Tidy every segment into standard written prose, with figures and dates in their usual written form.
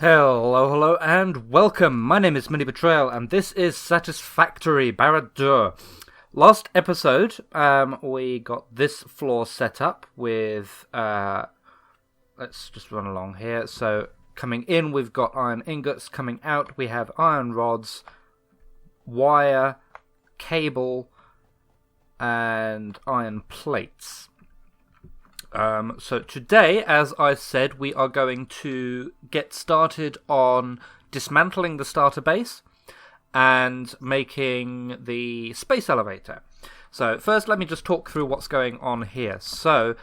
Hello, and welcome. My name is MiniBetrayal, and this is Satisfactory, Barad. Last episode, we got this floor set up with, let's just run along here. So, coming in, we've got iron ingots. Coming out, we have iron rods, wire, cable, and iron plates. So today, as I said, we are going to get started on dismantling the starter base and making the space elevator. So first, let me just talk through what's going on here. So,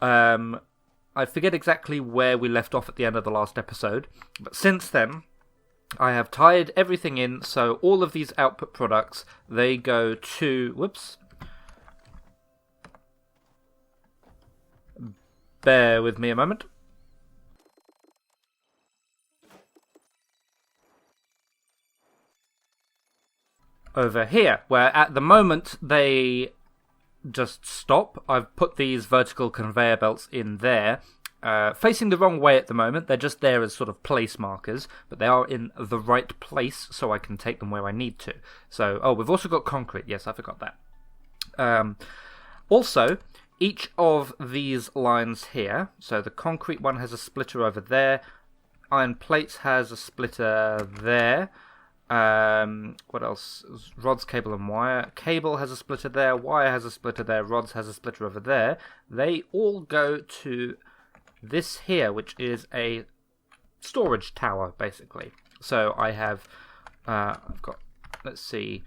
I forget exactly where we left off at the end of the last episode, but since then, I have tied everything in, so all of these output products, they go to... Whoops. Bear with me a moment. Over here, where at the moment they just stop. I've put these vertical conveyor belts in there, facing the wrong way at the moment. They're just there as sort of place markers, but they are in the right place, so I can take them where I need to. So, oh, we've also got concrete. Yes, I forgot that. Also, each of these lines here, so the concrete one has a splitter over there, iron plates has a splitter there, what else? Rods, cable and wire. Cable has a splitter there, wire has a splitter there, rods has a splitter over there. They all go to this here, which is a storage tower, basically. So I have, I've got, let's see,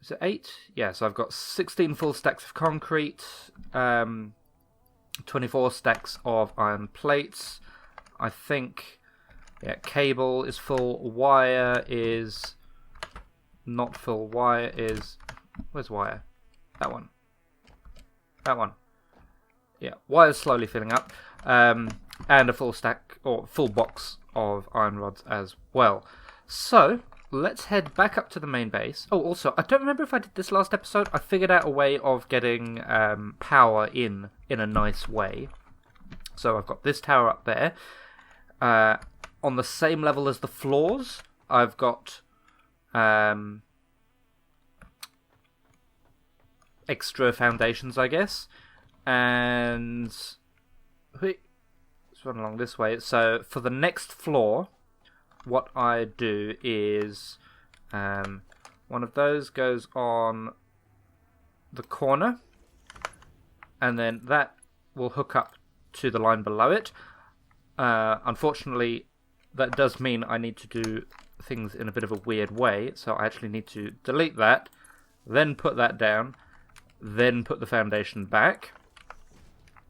is it 8? Yeah, so I've got 16 full stacks of concrete, 24 stacks of iron plates. I think, yeah, cable is full, wire is not full, wire is... Where's wire? That one. That one. Yeah, wire's slowly filling up. And a full stack, or full box of iron rods as well. So, let's head back up to the main base. Oh, also, I don't remember if I did this last episode. I figured out a way of getting power in a nice way. So I've got this tower up there. On the same level as the floors, I've got extra foundations, I guess. And let's run along this way. So for the next floor, what I do is one of those goes on the corner, and then that will hook up to the line below it. Unfortunately, that does mean I need to do things in a bit of a weird way, so I actually need to delete that, then put that down, then put the foundation back.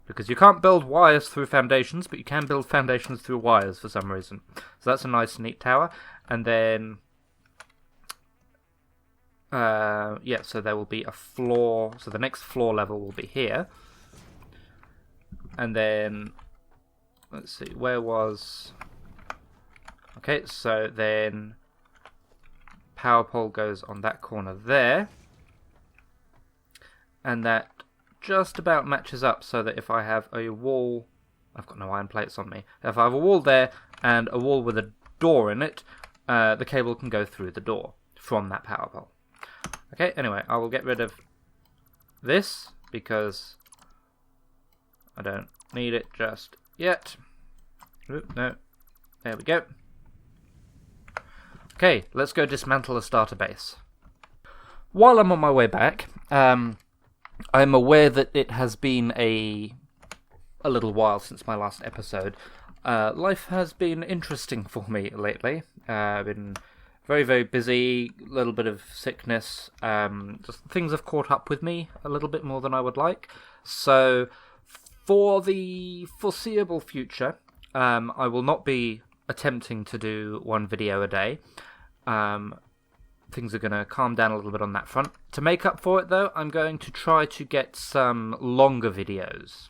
Because you can't build wires through foundations, but you can build foundations through wires for some reason. So that's a nice, neat tower. And then, yeah, so there will be a floor. So the next floor level will be here. And then, let's see, where was... Okay, so then power pole goes on that corner there. And that just about matches up so that if I have a wall... I've got no iron plates on me. If I have a wall there and a wall with a door in it, the cable can go through the door from that power pole. Okay, anyway, I will get rid of this because I don't need it just yet. Oop, no, there we go. Okay, let's go dismantle the starter base. While I'm on my way back, I'm aware that it has been a little while since my last episode. Life has been interesting for me lately. I've been very, very busy, a little bit of sickness. Just things have caught up with me a little bit more than I would like. So, for the foreseeable future, I will not be attempting to do one video a day. Things are going to calm down a little bit on that front. To make up for it, though, I'm going to try to get some longer videos.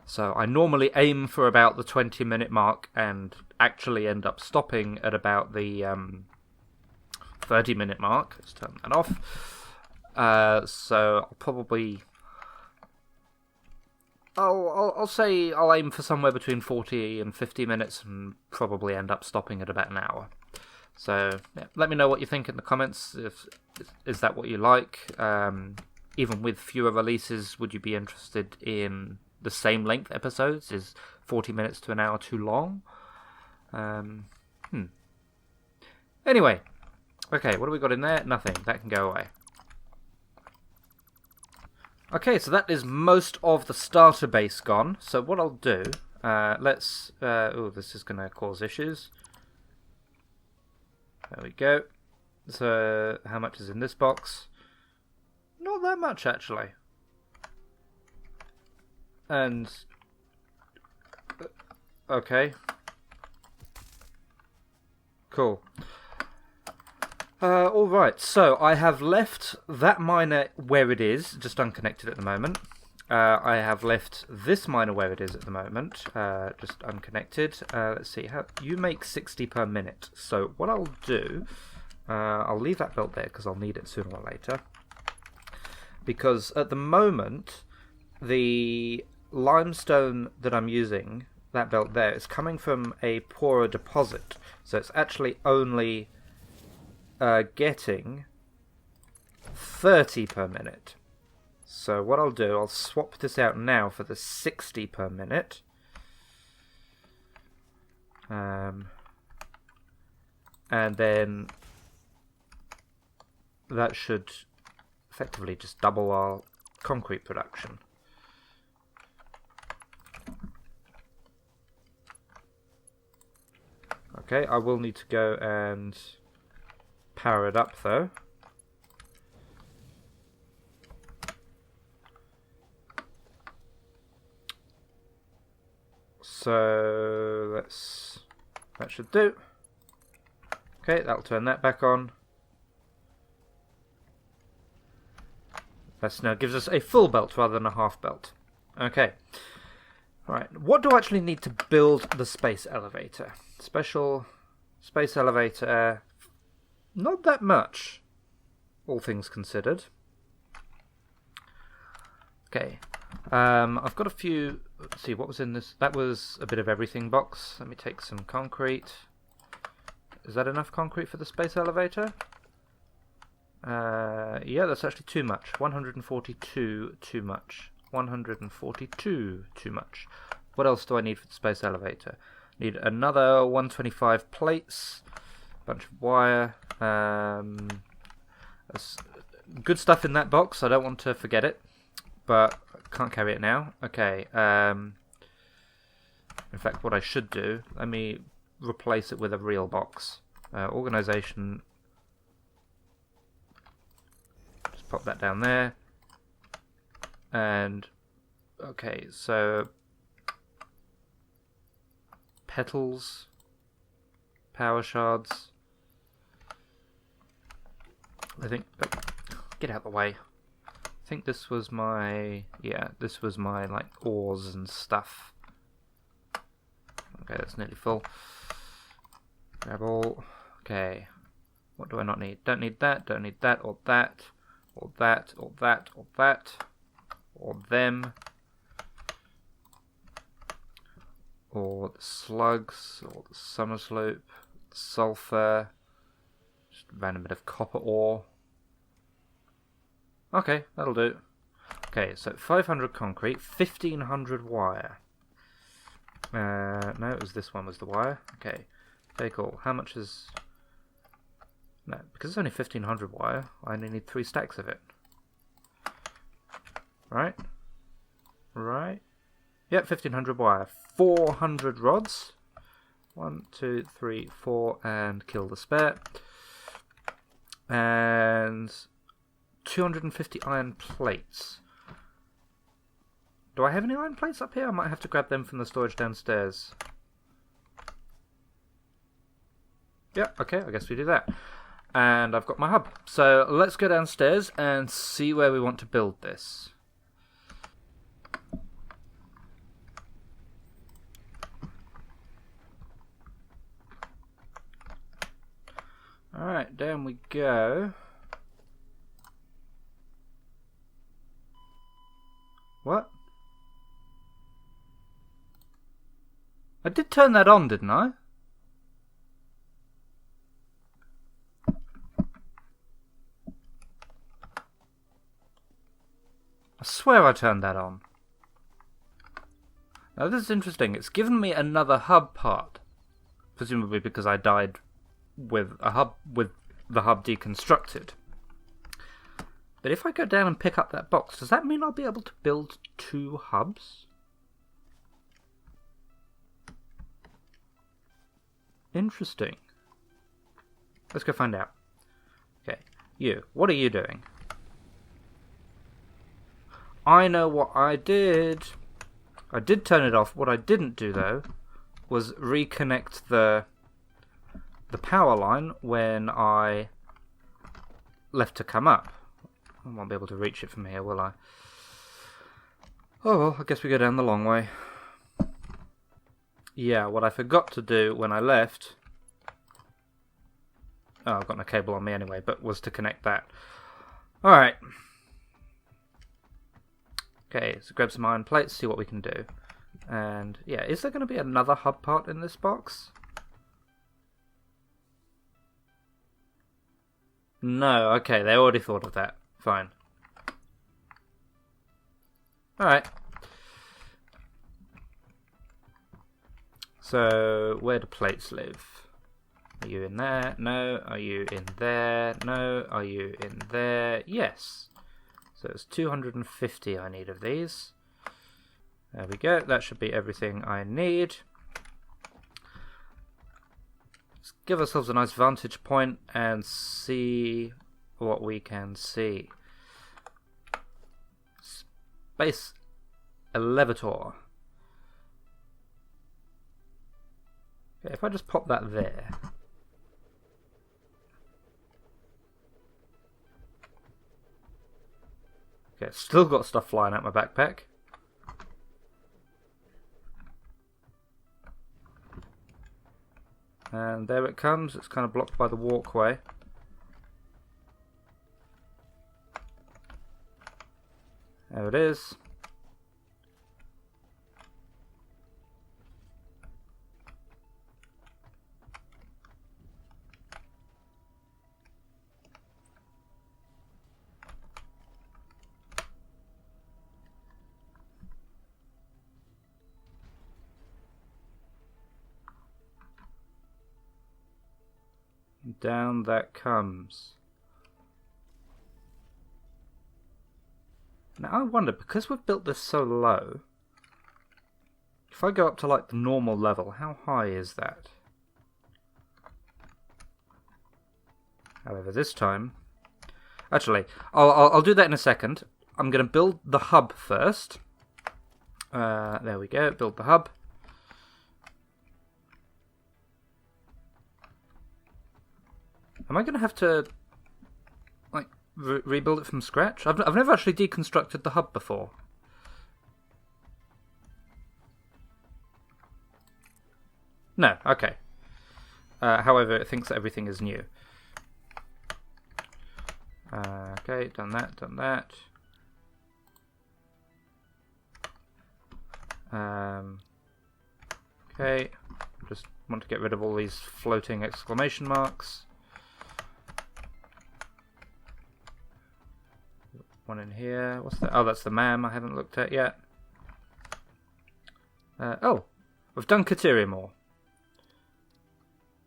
So I normally aim for about the 20-minute mark and actually end up stopping at about the 30-minute mark. Let's turn that off. So I'll I'll say I'll aim for somewhere between 40 and 50 minutes and probably end up stopping at about an hour. So yeah, let me know what you think in the comments. Is that what you like? Even with fewer releases, would you be interested in the same length episodes? Is 40 minutes to an hour too long? Anyway, okay, what do we got in there? Nothing. That can go away. Okay, so that is most of the starter base gone. So what I'll do, let's... oh, this is going to cause issues. There we go. So, how much is in this box? Not that much, actually. And... okay. Cool. Alright, so I have left that miner where it is, just unconnected at the moment. I have left this miner where it is at the moment, just unconnected. Let's see, you make 60 per minute. So what I'll do, I'll leave that belt there because I'll need it sooner or later. Because at the moment, the limestone that I'm using, that belt there, is coming from a poorer deposit. So it's actually only getting 30 per minute. So what I'll do, I'll swap this out now for the 60 per minute. And then that should effectively just double our concrete production. Okay, I will need to go and power it up though. So that should do. Okay, that'll turn that back on. That now gives us a full belt rather than a half belt. Okay. Alright, what do I actually need to build the space elevator? Special space elevator. Not that much, all things considered. Okay. I've got a few... let's see, what was in this? That was a bit of everything box. Let me take some concrete. Is that enough concrete for the space elevator? Yeah, that's actually too much. 142 too much. 142 too much. What else do I need for the space elevator? Need another 125 plates. Bunch of wire. There's good stuff in that box. I don't want to forget it. But I can't carry it now. Okay. In fact, what I should do, let me replace it with a real box. Organization. Just pop that down there. And, okay, so petals, power shards. I think, get out of the way. I think this was my, yeah, this was my, like, ores and stuff. Okay, that's nearly full. Grab all. Okay. What do I not need? Don't need that, don't need that, or that, or that, or that, or that, or them. Or the slugs, or the summer slope, sulfur, just a random bit of copper ore. Okay, that'll do. Okay, so 500 concrete, 1500 wire. No, it was this one was the wire. Okay, very cool. How much is... no, because it's only 1500 wire, I only need 3 stacks of it. Right? Right? Yep, 1500 wire. 400 rods. 1, 2, 3, 4, and kill the spare. And 250 iron plates. Do I have any iron plates up here? I might have to grab them from the storage downstairs. Yep, okay, I guess we do that. And I've got my hub. So let's go downstairs and see where we want to build this. Alright, down we go. What? did turn that on, didn't I? I swear I turned that on. Now this is interesting. It's given me another hub part. Presumably because I died with the hub deconstructed. But if I go down and pick up that box, does that mean I'll be able to build 2 hubs? Interesting. Let's go find out. Okay, you. What are you doing? I know what I did. I did turn it off. What I didn't do, though, was reconnect the power line when I left to come up. I won't be able to reach it from here, will I? Oh well, I guess we go down the long way. Yeah, what I forgot to do when I left... Oh, I've got no cable on me anyway, but was to connect that. Alright. Okay, so grab some iron plates, see what we can do. And, yeah, is there going to be another hub part in this box? No, okay, they already thought of that. Fine. Alright. So, where do plates live? Are you in there? No. Are you in there? No. Are you in there? Yes. So it's 250 I need of these. There we go. That should be everything I need. Let's give ourselves a nice vantage point and see what we can see. Space elevator. Okay, if I just pop that there. Okay, still got stuff flying out my backpack. And there it comes. It's kind of blocked by the walkway. There it is. Down that comes. Now I wonder, because we've built this so low, if I go up to like the normal level, how high is that? However, this time... Actually, I'll do that in a second. I'm going to build the hub first. There we go, build the hub. Am I going to have to, like, rebuild it from scratch? I've never actually deconstructed the hub before. No, okay. However, it thinks that everything is new. Okay, done that, done that. Okay, just want to get rid of all these floating exclamation marks. One in here. What's that? Oh, that's the MAM I haven't looked at yet. Oh, we've done Katerium ore.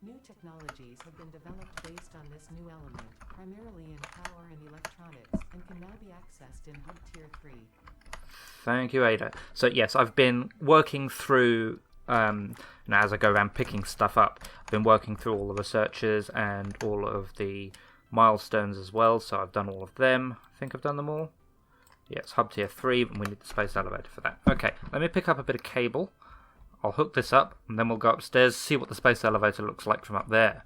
New technologies have been developed based on this new element, primarily in power and electronics, and can now be accessed in Hub Tier 3. Thank you, Ada. So yes, I've been working through, as I go around picking stuff up, I've been working through all the researches and all of the milestones as well, so I've done all of them. I think I've done them all. Yes, Hub Tier 3, and we need the space elevator for that. Okay, let me pick up a bit of cable. I'll hook this up, and then we'll go upstairs, see what the space elevator looks like from up there.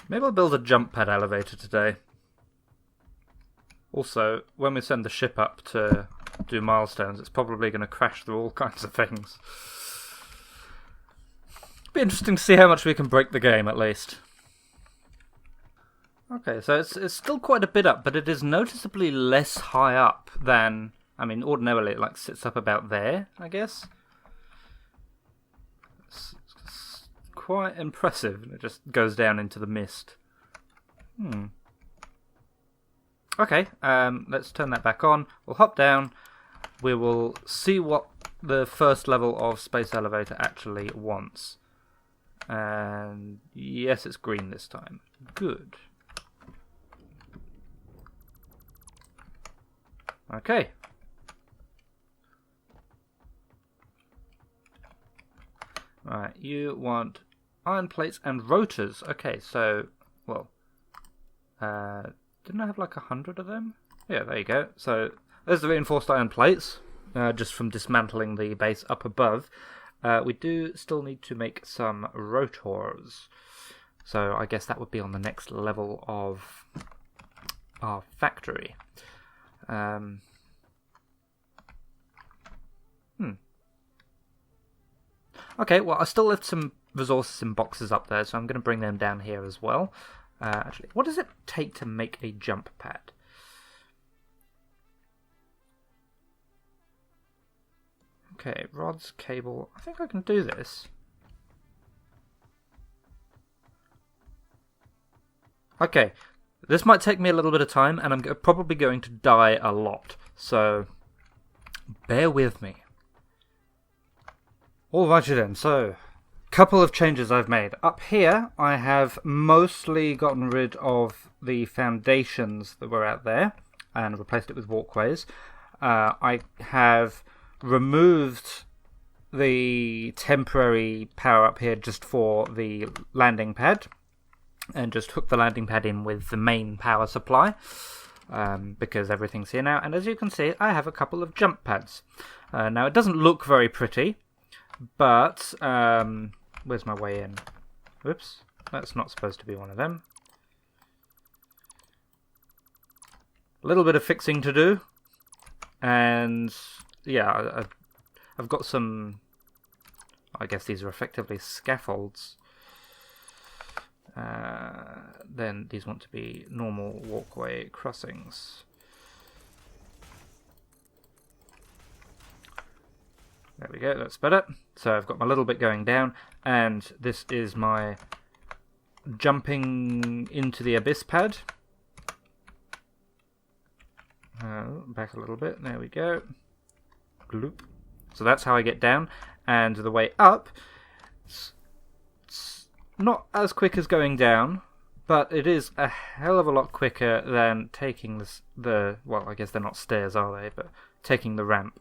Maybe I'll build a jump pad elevator today. Also, when we send the ship up to do milestones, it's probably going to crash through all kinds of things. Be interesting to see how much we can break the game, at least. Okay, so it's still quite a bit up, but it is noticeably less high up than I mean, ordinarily it like sits up about there, I guess. It's quite impressive. It just goes down into the mist. Okay, let's turn that back on. We'll hop down. We will see what the first level of space elevator actually wants. And yes, it's green this time. Good. Okay. Right, you want iron plates and rotors. Okay, so, well, didn't I have like 100 of them? Yeah, there you go. So there's the reinforced iron plates, just from dismantling the base up above. We do still need to make some rotors. So I guess that would be on the next level of our factory. Okay, well, I still left some resources in boxes up there, so I'm going to bring them down here as well. Actually, what does it take to make a jump pad? Okay, rods, cable. I think I can do this. Okay, this might take me a little bit of time, and I'm probably going to die a lot, so bear with me. Alrighty then, so couple of changes I've made. Up here, I have mostly gotten rid of the foundations that were out there and replaced it with walkways. I have removed the temporary power up here just for the landing pad and just hooked the landing pad in with the main power supply because everything's here now. And as you can see, I have a couple of jump pads. Now, it doesn't look very pretty, but where's my way in? Whoops, that's not supposed to be one of them. A little bit of fixing to do, and yeah, I've got some. I guess these are effectively scaffolds. Then these want to be normal walkway crossings. There we go, that's better. So I've got my little bit going down, and this is my jumping into the abyss pad. Back a little bit, there we go. Gloop. So that's how I get down, and the way up, it's not as quick as going down, but it is a hell of a lot quicker than taking well, I guess they're not stairs, are they? But taking the ramp.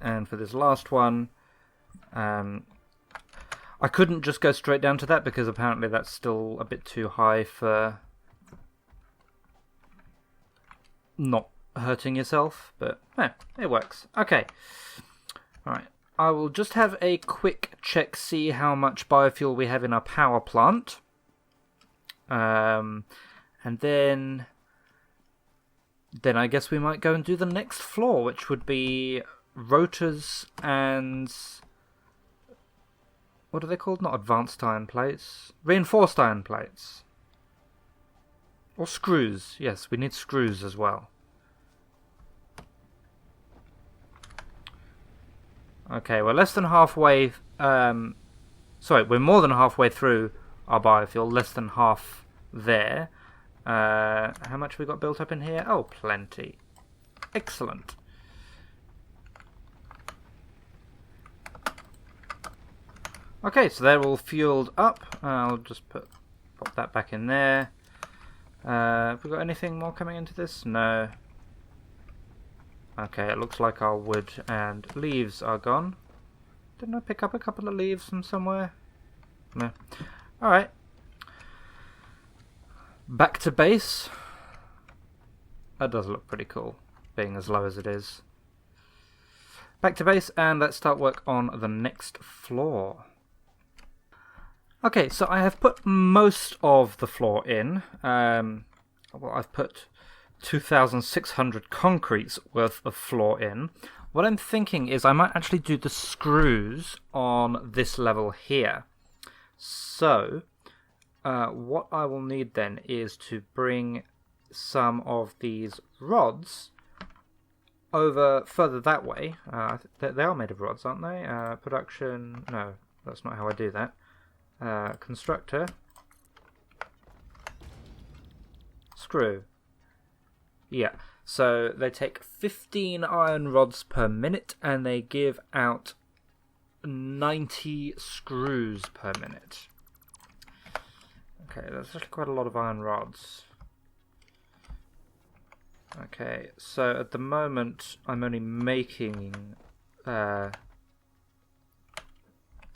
And for this last one, I couldn't just go straight down to that because apparently that's still a bit too high for not hurting yourself, but it works. Okay, alright, I will just have a quick check, see how much biofuel we have in our power plant, and then I guess we might go and do the next floor, which would be rotors and what are they called? Not advanced iron plates. Reinforced iron plates. Or screws. Yes, we need screws as well. Okay, we're less than halfway. Sorry, we're more than halfway through our biofuel. Less than half there. How much we got built up in here? Oh, plenty. Excellent. Okay, so they're all fueled up. I'll just pop that back in there. Have we got anything more coming into this? No. Okay, it looks like our wood and leaves are gone. Didn't I pick up a couple of leaves from somewhere? No. Alright. Back to base. That does look pretty cool, being as low as it is. Back to base, and let's start work on the next floor. Okay, so I have put most of the floor in. Well, I've put 2,600 concretes worth of floor in. What I'm thinking is I might actually do the screws on this level here. So, what I will need then is to bring some of these rods over further that way. They are made of rods, aren't they? Production... No, that's not how I do that. Constructor. Screw. Yeah, so they take 15 iron rods per minute and they give out 90 screws per minute. Okay, that's actually quite a lot of iron rods. Okay, so at the moment I'm only making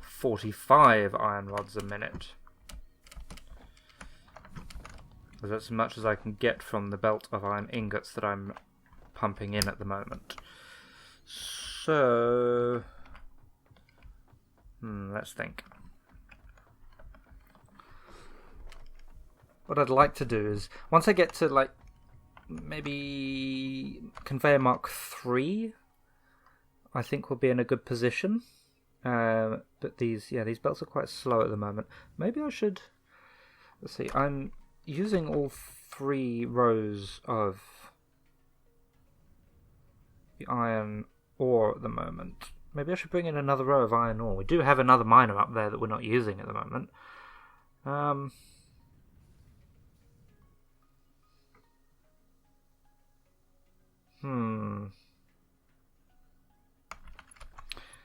45 iron rods a minute. That's as much as I can get from the belt of iron ingots that I'm pumping in at the moment. So, let's think. What I'd like to do is, once I get to like maybe conveyor mark 3, I think we'll be in a good position. But these belts are quite slow at the moment. Maybe I should, let's see, I'm using all 3 rows of the iron ore at the moment. Maybe I should bring in another row of iron ore. We do have another miner up there that we're not using at the moment.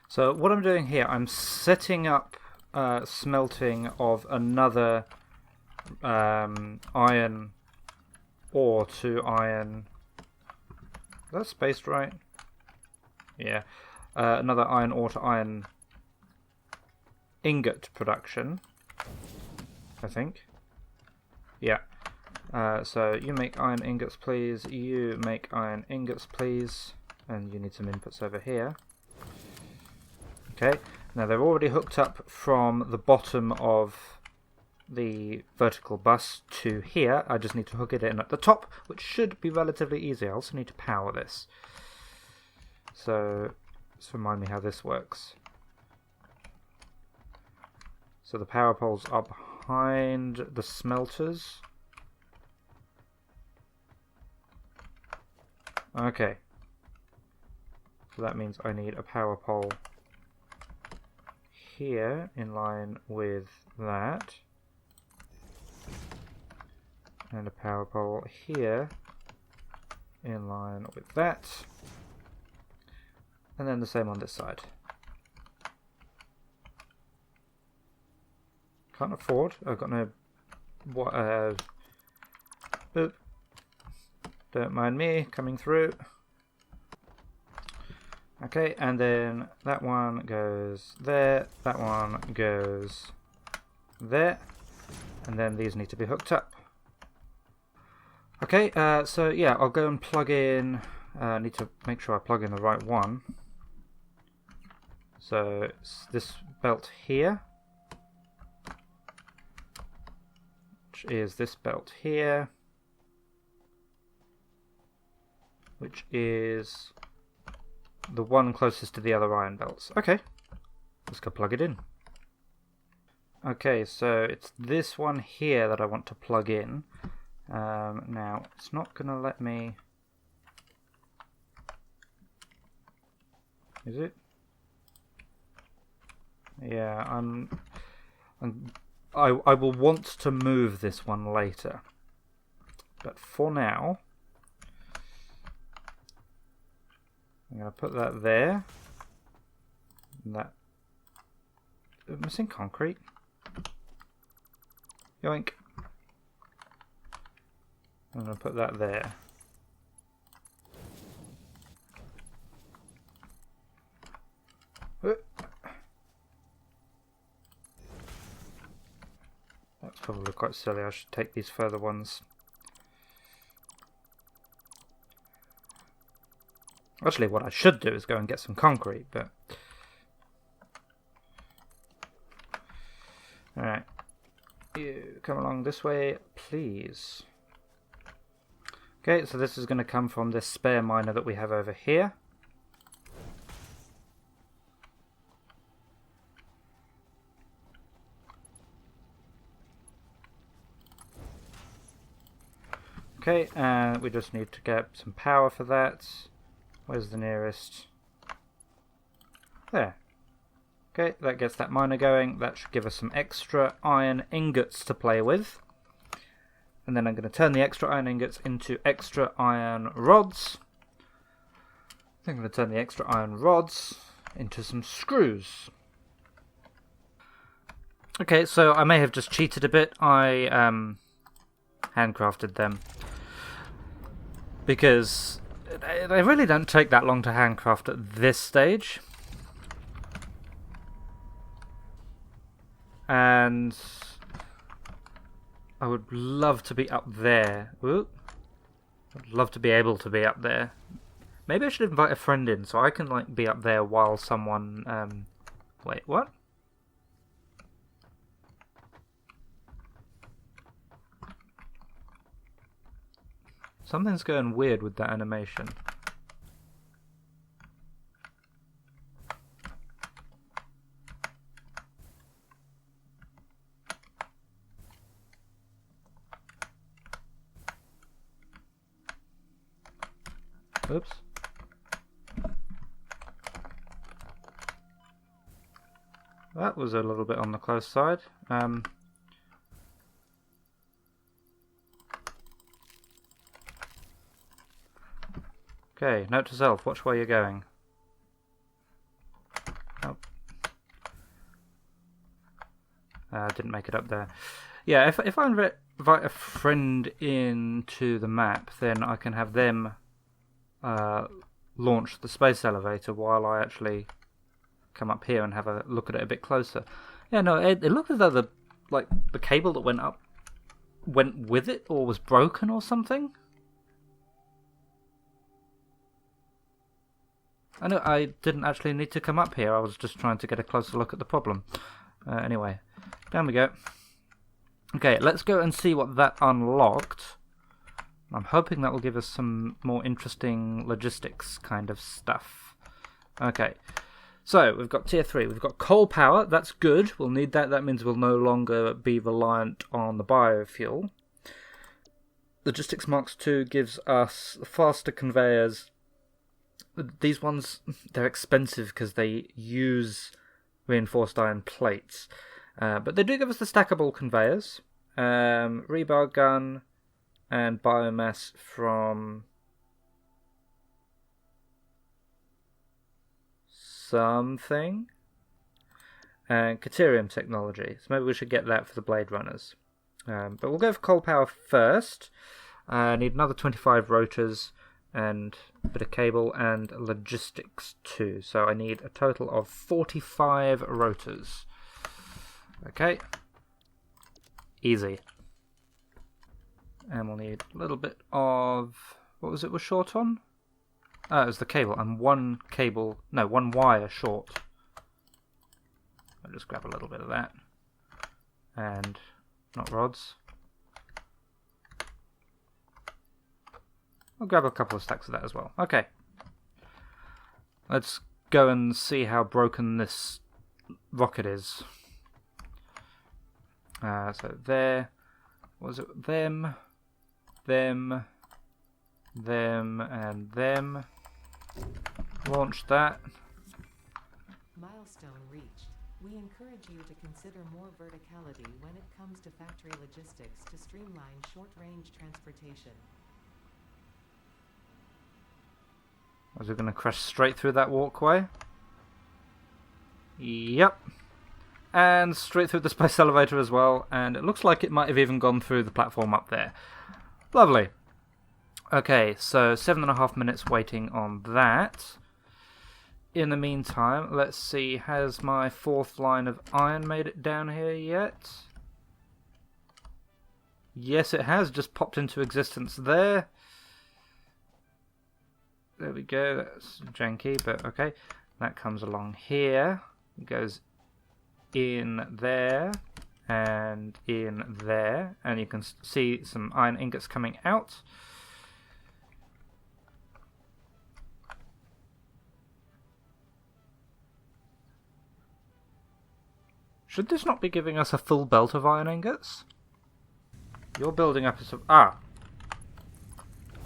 So what I'm doing here, I'm setting up smelting of another iron ore to iron. Is that spaced right? Yeah. Another iron ore to iron ingot production, I think. Yeah. So you make iron ingots, please. You make iron ingots, please. And you need some inputs over here. Okay. Now they're already hooked up from the bottom of the vertical bus to here. I just need to hook it in at the top, which should be relatively easy. I also need to power this. So, just remind me how this works. So the power poles are behind the smelters. Okay. So that means I need a power pole here in line with that. And a power pole here in line with that. And then the same on this side. Can't afford. I've got no... Oop. Don't mind me coming through. Okay, and then that one goes there. That one goes there. And then these need to be hooked up. Okay, so yeah, I'll go and plug in. I need to make sure I plug in the right one. So it's this belt here, which is this belt here, which is the one closest to the other iron belts. Okay, let's go plug it in. Okay, so it's this one here that I want to plug in. Now, it's not going to let me... Is it? Yeah, I will want to move this one later. But for now, I'm going to put that there. And that... I'm missing concrete. Yoink. I'm going to put that there. That's probably quite silly. I should take these further ones. Actually, what I should do is go and get some concrete, but... Alright. You come along this way, please. Okay, so this is going to come from this spare miner that we have over here. Okay, and we just need to get some power for that. Where's the nearest? There. Okay, that gets that miner going. That should give us some extra iron ingots to play with. And then I'm going to turn the extra iron ingots into extra iron rods. I'm going to turn the extra iron rods into some screws. Okay, so I may have just cheated a bit. I handcrafted them. Because they really don't take that long to handcraft at this stage. And I would love to be up there. Ooh. I'd love to be able to be up there. Maybe I should invite a friend in so I can like be up there while someone wait, what? Something's going weird with that animation. Oops. That was a little bit on the close side. Okay, note to self, watch where you're going. Oh. Didn't make it up there. Yeah, if I invite a friend into the map, then I can have them launch the space elevator while I actually come up here and have a look at it a bit closer. Yeah, no, it looked as though the cable that went up went with it or was broken or something. I know I didn't actually need to come up here. I was just trying to get a closer look at the problem. Anyway, down we go. Okay, let's go and see what that unlocked. I'm hoping that will give us some more interesting logistics kind of stuff. Okay, so we've got tier 3. We've got coal power. That's good. We'll need that. That means we'll no longer be reliant on the biofuel. Logistics Marks 2 gives us faster conveyors. These ones, they're expensive because they use reinforced iron plates. But they do give us the stackable conveyors. Rebar gun and biomass from something. And Caterium technology. So maybe we should get that for the Blade Runners. But we'll go for coal power first. I need another 25 rotors and a bit of cable and logistics too. So I need a total of 45 rotors. Okay. Easy. And we'll need a little bit of... What was it we're short on? Oh, it was the cable. I'm one wire short. I'll just grab a little bit of that. And not rods. I'll grab a couple of stacks of that as well. Okay. Let's go and see how broken this rocket is. So there. What was it? Them, and them. Launch that. Milestone reached. We encourage you to consider more verticality when it comes to factory logistics to streamline short-range transportation. Was it going to crash straight through that walkway? Yep. And straight through the space elevator as well. And it looks like it might have even gone through the platform up there. Lovely. Okay, so 7.5 minutes waiting on that. In the meantime, let's see, has my 4th line of iron made it down here yet? Yes, it has. Just popped into existence there. There we go. That's janky, but okay. That comes along here. It goes in there and in there. And you can see some iron ingots coming out. Should this not be giving us a full belt of iron ingots? You're building up a...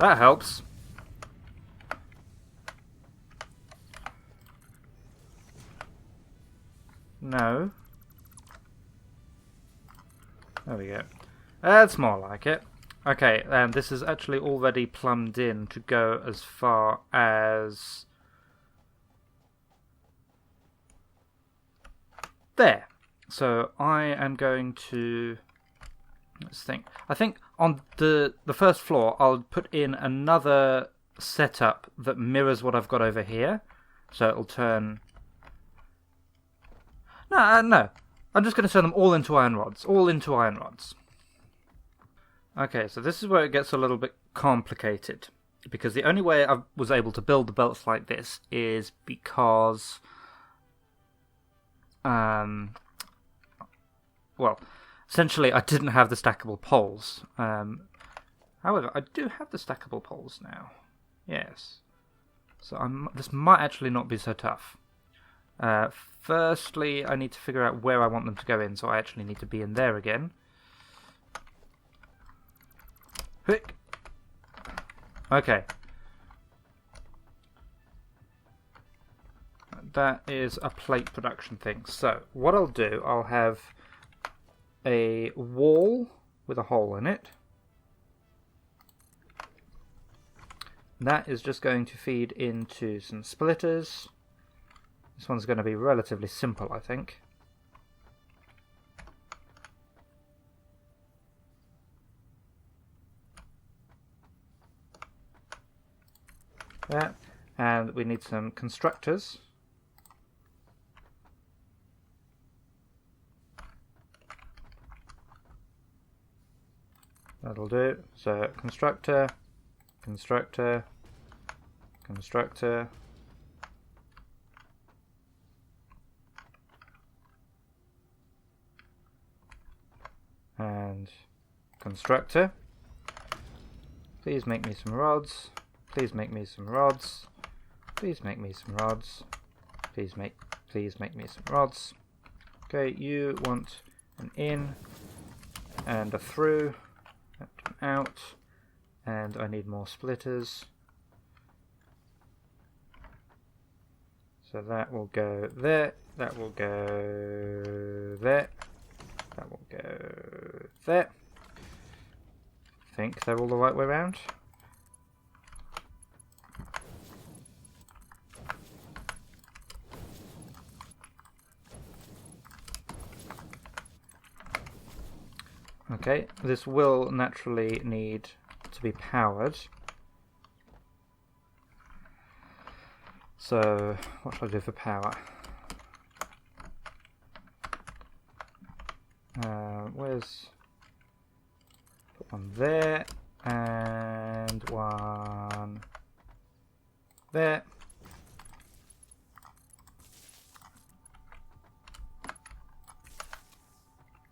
That helps. No. There we go. That's more like it. Okay, and this is actually already plumbed in to go as far as... there. So I am going to... let's think. I think on the first floor I'll put in another setup that mirrors what I've got over here. So it'll turn... No. I'm just going to turn them all into iron rods. All into iron rods. Okay, so this is where it gets a little bit complicated. Because the only way I was able to build the belts like this is because... well, essentially I didn't have the stackable poles. However, I do have the stackable poles now. Yes. So this might actually not be so tough. Firstly, I need to figure out where I want them to go in, so I actually need to be in there again. Quick. Okay. That is a plate production thing. So, what I'll do, I'll have a wall with a hole in it. That is just going to feed into some splitters. This one's going to be relatively simple, I think. There. And we need some constructors. That'll do. So, constructor, constructor, constructor. And constructor. Please make me some rods. Please make me some rods. Please make me some rods. Please make me some rods. Okay, you want an in and a through, and an out, and I need more splitters. So that will go there, that will go there, that will go there. I think they're all the right way around. Okay, this will naturally need to be powered. So, what shall I do for power? Where's... put one there, and one there.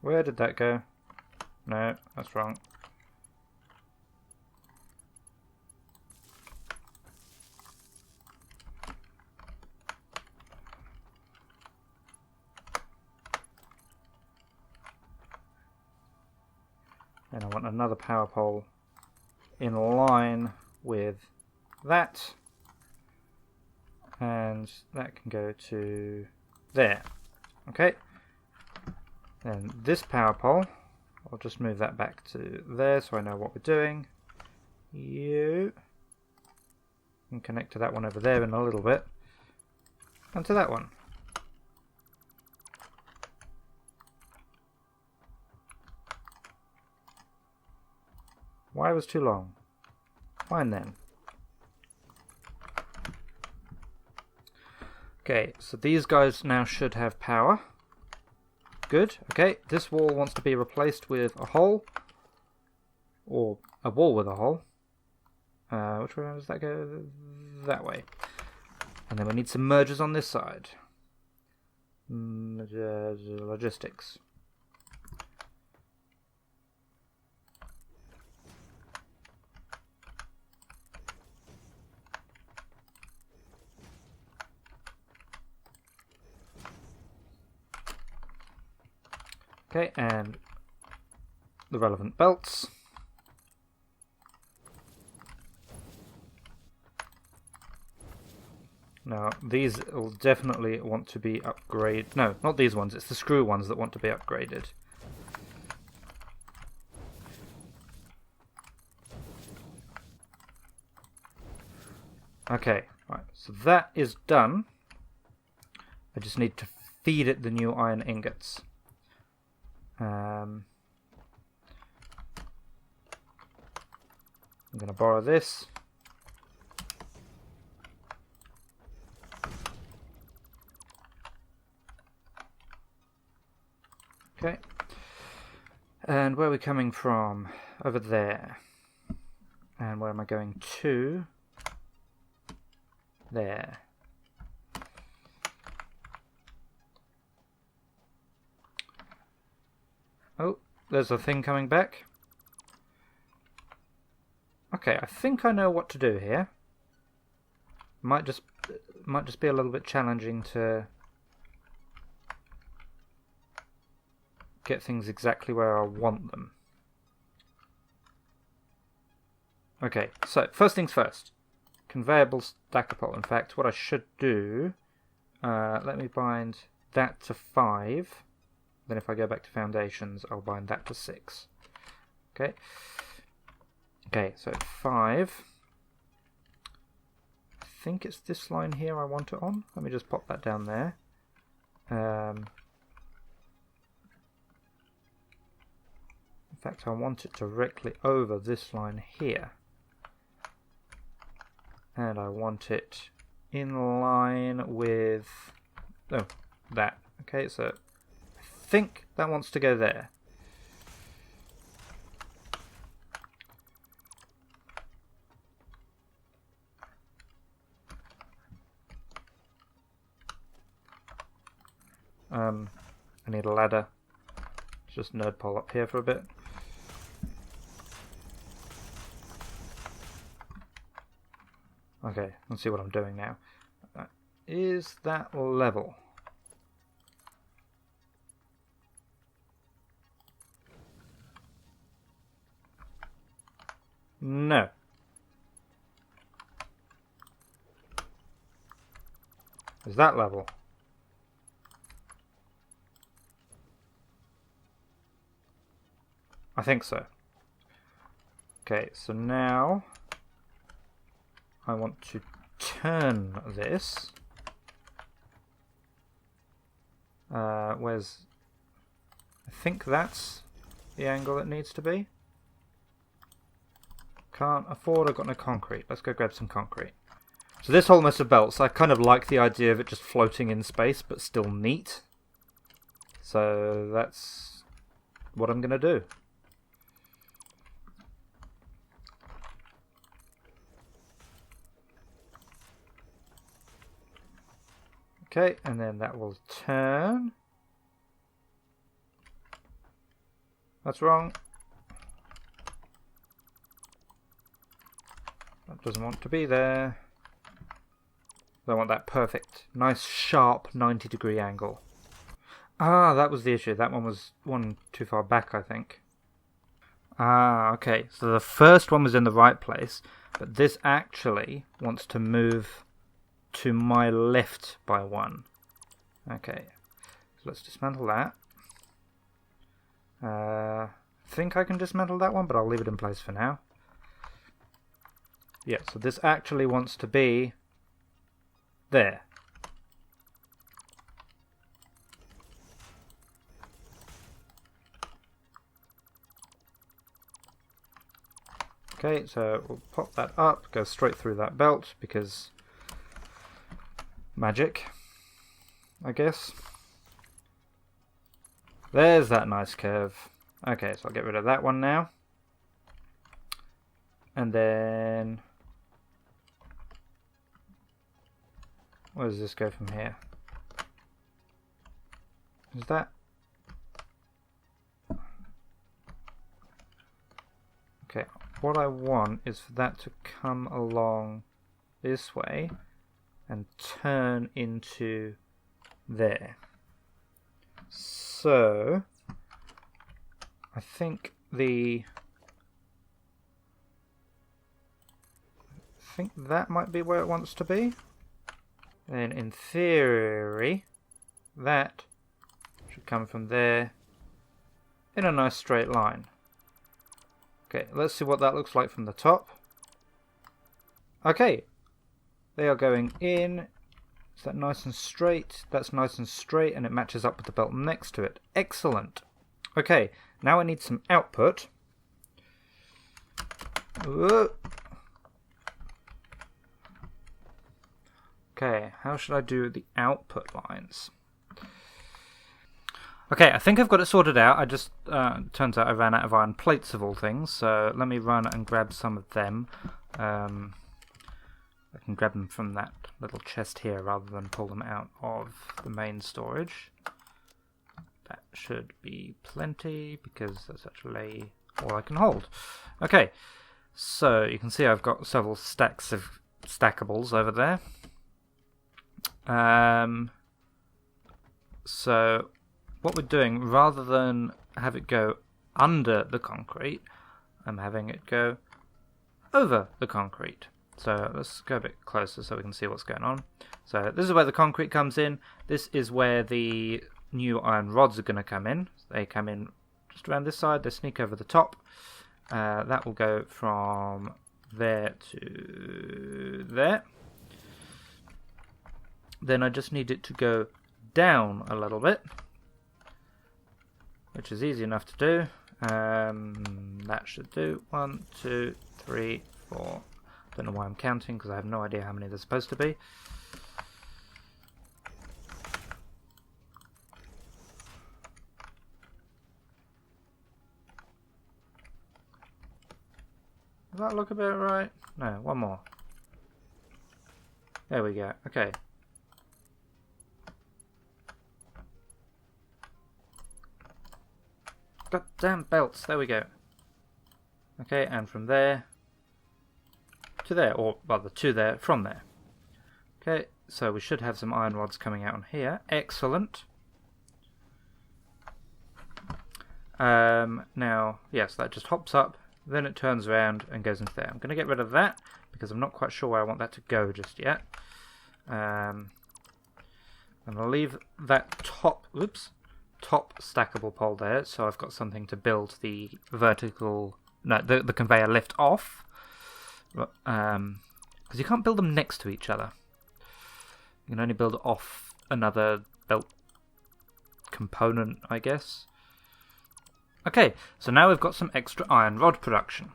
Where did that go? No, that's wrong. And I want another power pole in line with that. And that can go to there. Okay. Then this power pole, I'll just move that back to there so I know what we're doing. You can connect to that one over there in a little bit. And to that one. Why was too long? Fine then. Okay, so these guys now should have power. Good. Okay, this wall wants to be replaced with a hole. Or a wall with a hole. Which way does that go? That way. And then we need some mergers on this side. Logistics. Okay, and the relevant belts. Now, these will definitely want to be upgraded. No, not these ones. It's the screw ones that want to be upgraded. Okay, right. So that is done. I just need to feed it the new iron ingots. I'm going to borrow this. Okay. And where are we coming from? Over there. And where am I going to? There. Oh, there's a thing coming back. Okay, I think I know what to do here. Might just be a little bit challenging to get things exactly where I want them. Okay, so first things first. Conveyable stackapole. In fact, what I should do, let me bind that to 5. Then if I go back to foundations, I'll bind that to 6. Okay. Okay, so 5. I think it's this line here I want it on. Let me just pop that down there. In fact, I want it directly over this line here. And I want it in line with that. Okay, so I think that wants to go there. I need a ladder. Just nerd pole up here for a bit. Okay, let's see what I'm doing now. Is that level? No. Is that level? I think so. Okay, so now I want to turn this. Where's... I think that's the angle it needs to be. Can't afford, I've got no concrete. Let's go grab some concrete. So this whole mess of belts, I kind of like the idea of it just floating in space, but still neat. So that's what I'm going to do. Okay, and then that will turn. That's wrong. That doesn't want to be there. I want that perfect, nice, sharp 90-degree angle. Ah, that was the issue. That one was one too far back, I think. Ah, okay. So the first one was in the right place, but this actually wants to move to my left by 1. Okay, so let's dismantle that. I think I can dismantle that one, but I'll leave it in place for now. Yeah, so this actually wants to be there. Okay, so we'll pop that up, go straight through that belt, because magic, I guess. There's that nice curve. Okay, so I'll get rid of that one now. And then... where does this go from here? Is that... okay, what I want is for that to come along this way and turn into there. So I think that might be where it wants to be. then in theory, that should come from there in a nice straight line. Okay, let's see what that looks like from the top. Okay, they are going in. Is that nice and straight? That's nice and straight, and it matches up with the belt next to it. Excellent. Okay, now I need some output. Whoa. Okay, how should I do the output lines? Okay, I think I've got it sorted out. I just, turns out I ran out of iron plates of all things, so let me run and grab some of them. I can grab them from that little chest here rather than pull them out of the main storage. That should be plenty because that's actually all I can hold. Okay, so you can see I've got several stacks of stackables over there. So what we're doing, rather than have it go under the concrete, I'm having it go over the concrete. So let's go a bit closer so we can see what's going on. So this is where the concrete comes in. This is where the new iron rods are going to come in. They come in just around this side. They sneak over the top. That will go from there to there. Then I just need it to go down a little bit, which is easy enough to do. That should do 1, 2, 3, 4. Don't know why I'm counting because I have no idea how many there's supposed to be. Does that look about right? No, one more. There we go. Okay. Goddamn belts. There we go. Okay, and from there to there, or rather to there, from there. Okay, so we should have some iron rods coming out on here. Excellent. Now, yes, that just hops up, then it turns around and goes into there. I'm going to get rid of that because I'm not quite sure where I want that to go just yet. I'm going to leave that top stackable pole there, so I've got something to build the the conveyor lift off. Because you can't build them next to each other. You can only build off another belt component, I guess. Okay, so now we've got some extra iron rod production.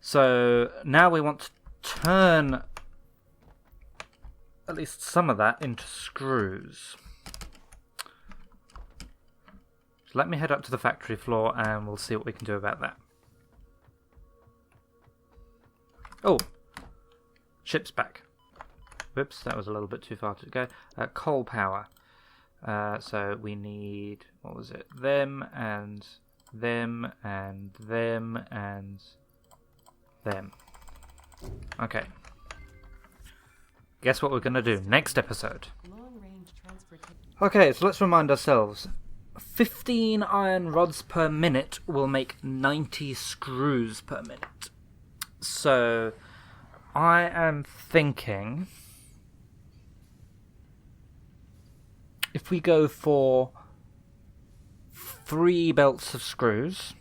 So now we want to turn at least some of that into screws. So let me head up to the factory floor and we'll see what we can do about that. Oh, ship's back. Whoops, that was a little bit too far to go. Coal power. So we need, what was it? Them and them and them and them. Okay. Guess what we're going to do next episode? Okay, so let's remind ourselves. 15 iron rods per minute will make 90 screws per minute. So, I am thinking if we go for 3 belts of screws,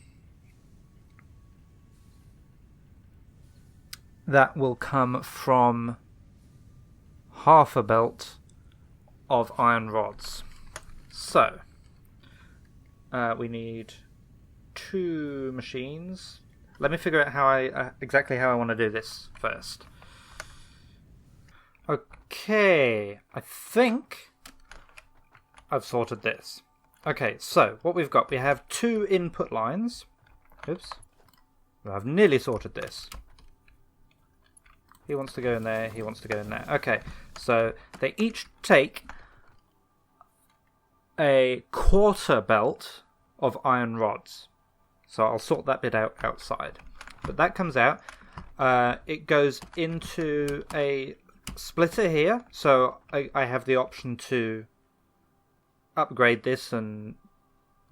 that will come from half a belt of iron rods. So, we need 2 machines. Let me figure out exactly how I want to do this first. Okay, I think I've sorted this. Okay, so what we've got, we have 2 input lines. Oops. I've nearly sorted this. He wants to go in there, he wants to go in there. Okay, so they each take a quarter belt of iron rods. So I'll sort that bit out outside. But that comes out. It goes into a splitter here. So I have the option to upgrade this and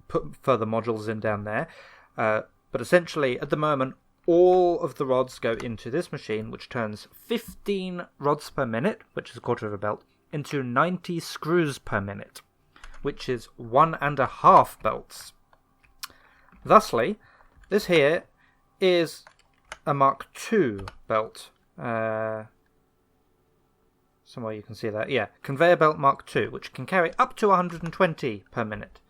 put further modules in down there. But essentially, at the moment, all of the rods go into this machine, which turns 15 rods per minute, which is a quarter of a belt, into 90 screws per minute, which is 1.5 belts. Thusly, this here is a Mark II belt. Somewhere you can see that. Yeah, conveyor belt Mark II, which can carry up to 120 per minute.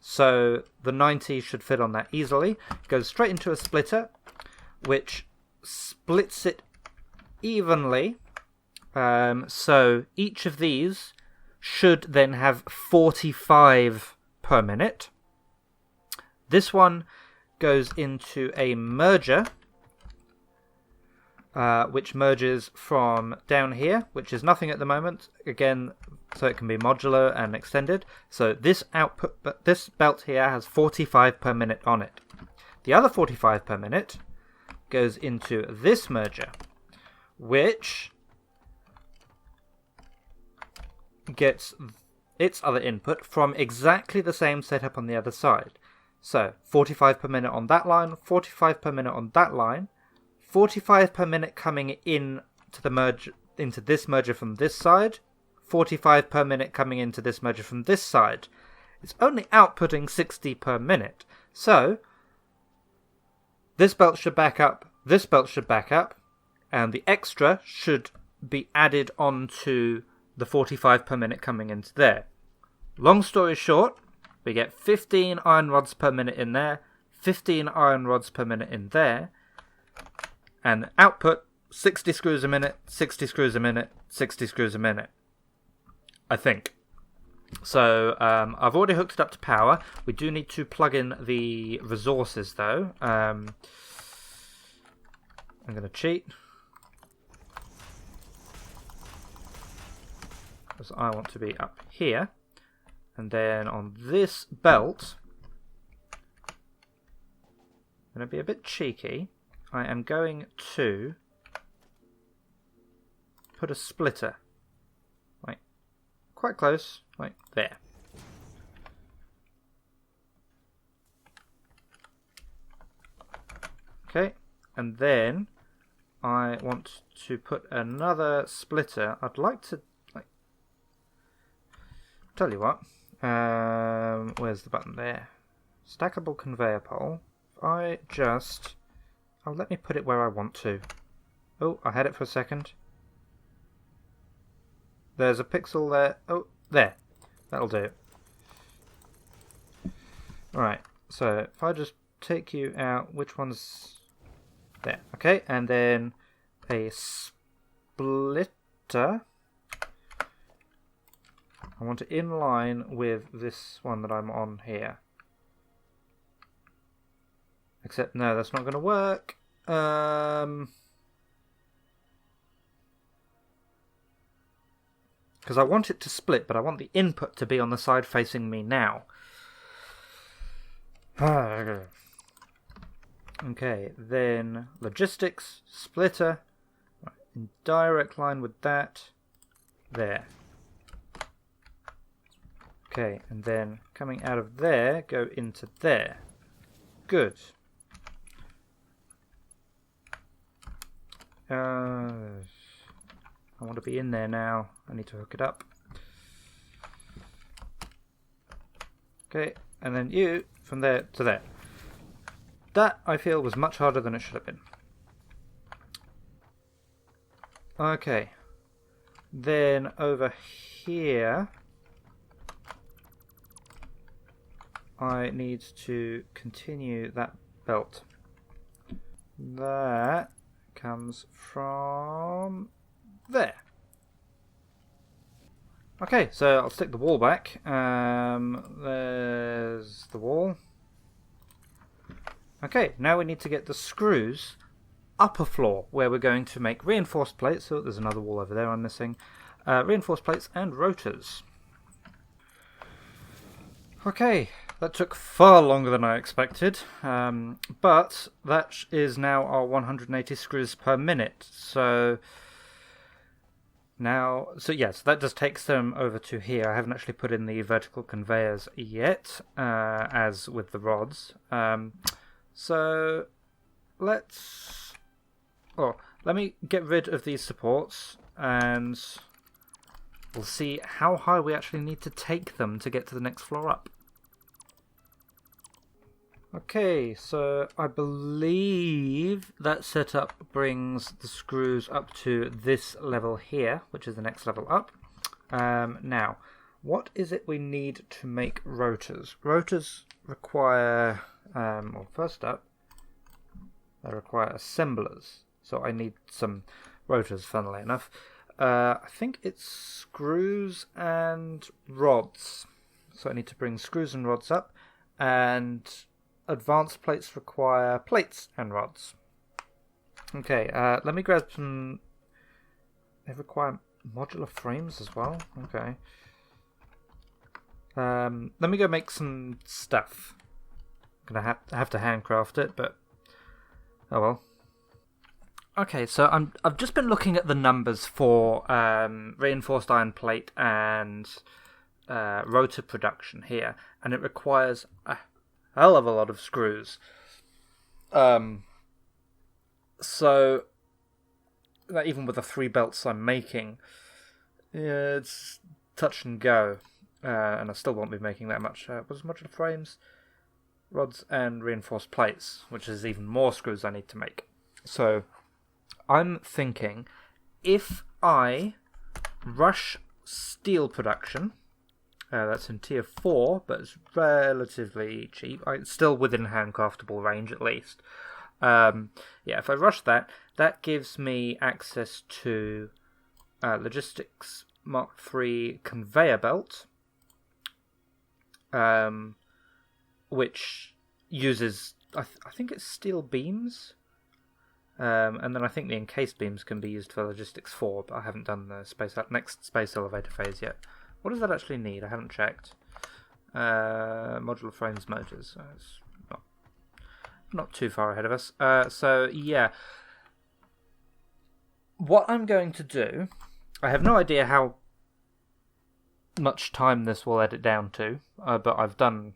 So the 90 should fit on that easily. It goes straight into a splitter, which splits it evenly. So each of these should then have 45 per minute. This one goes into a merger, which merges from down here, which is nothing at the moment. Again, so it can be modular and extended. So this belt here has 45 per minute on it. The other 45 per minute goes into this merger, which gets its other input from exactly the same setup on the other side. So 45 per minute on that line, 45 per minute on that line, 45 per minute coming in to the merge into this merger from this side, 45 per minute coming into this merger from this side. It's only outputting 60 per minute. So this belt should back up, this belt should back up, and the extra should be added onto the 45 per minute coming into there. Long story short, we get 15 iron rods per minute in there, 15 iron rods per minute in there, and output 60 screws a minute, 60 screws a minute, 60 screws a minute, I think. So I've already hooked it up to power. We do need to plug in the resources though. I'm going to cheat, because I want to be up here. And then on this belt, I'm going to be a bit cheeky. I am going to put a splitter, like quite close, like there. Okay, and then I want to put another splitter. I'd like to, like, tell you what. Where's the button there? Stackable conveyor pole. Let me put it where I want to. Oh, I had it for a second. There's a pixel there. Oh, there. That'll do. Right, so if I just take you out, which one's there? Okay, and then a splitter. I want it in line with this one that I'm on here. Except, no, that's not going to work. Because I want it to split, but I want the input to be on the side facing me now. Okay, then logistics, splitter, in direct line with that, there. Okay, and then coming out of there, go into there. Good. I want to be in there now. I need to hook it up. Okay, and then you, from there to there. That, I feel, was much harder than it should have been. Okay. Then over here, I need to continue that belt. That comes from there. Okay, so I'll stick the wall back. There's the wall. Okay, now we need to get the screws upper floor, where we're going to make reinforced plates. So there's another wall over there I'm missing. Reinforced plates and rotors. Okay, that took far longer than I expected, but that is now our 180 screws per minute. So yes, that just takes them over to here. I haven't actually put in the vertical conveyors yet, as with the rods. So let's... Oh, let me get rid of these supports, and we'll see how high we actually need to take them to get to the next floor up. Okay, so I believe that setup brings the screws up to this level here, which is the next level up. Now, what is it we need to make rotors? Rotors require, well, first up, they require assemblers. So I need some rotors, funnily enough. I think it's screws and rods. So I need to bring screws and rods up, and advanced plates require plates and rods. Okay, let me grab some... They require modular frames as well? Okay. Let me go make some stuff. I'm gonna have to handcraft it, but... Oh well. Okay, so I've just been looking at the numbers for reinforced iron plate and rotor production here, and it requires a hell of a lot of screws. So that even with the 3 belts I'm making, yeah, it's touch and go, and I still won't be making that much. What's modular frames, rods, and reinforced plates, which is even more screws I need to make. So I'm thinking, if I rush steel production, that's in tier 4, but it's relatively cheap. It's still within handcraftable range, at least. Yeah, if I rush that, that gives me access to Logistics Mark III conveyor belt, which uses, I think it's steel beams. And then I think the encased beams can be used for Logistics 4, but I haven't done the next space elevator phase yet. What does that actually need? I haven't checked. Modular frames, motors. It's not too far ahead of us. So, yeah. What I'm going to do... I have no idea how much time this will edit down to, but I've done...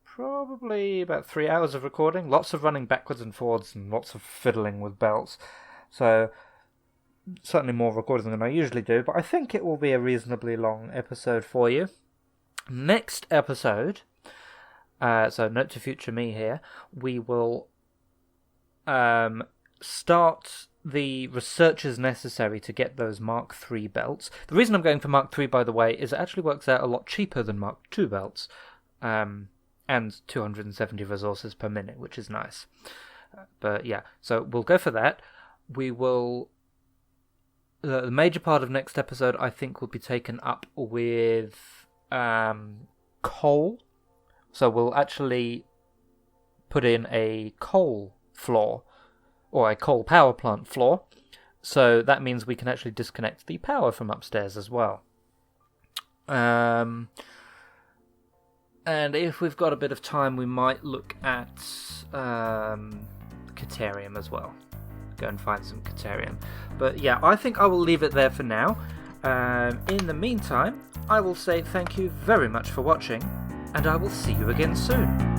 probably about 3 hours of recording. Lots of running backwards and forwards and lots of fiddling with belts. So... certainly more recording than I usually do, but I think it will be a reasonably long episode for you. Next episode, so note to future me here, we will start the researches necessary to get those Mark III belts. The reason I'm going for Mark III, by the way, is it actually works out a lot cheaper than Mark II belts, and 270 resources per minute, which is nice. But yeah, so we'll go for that. We will... The major part of next episode, I think, will be taken up with coal. So we'll actually put in a coal floor, or a coal power plant floor. So that means we can actually disconnect the power from upstairs as well. And if we've got a bit of time, we might look at Caterium as well. Go and find some Caterium. But yeah, I think I will leave it there for now. In the meantime, I will say thank you very much for watching, and I will see you again soon.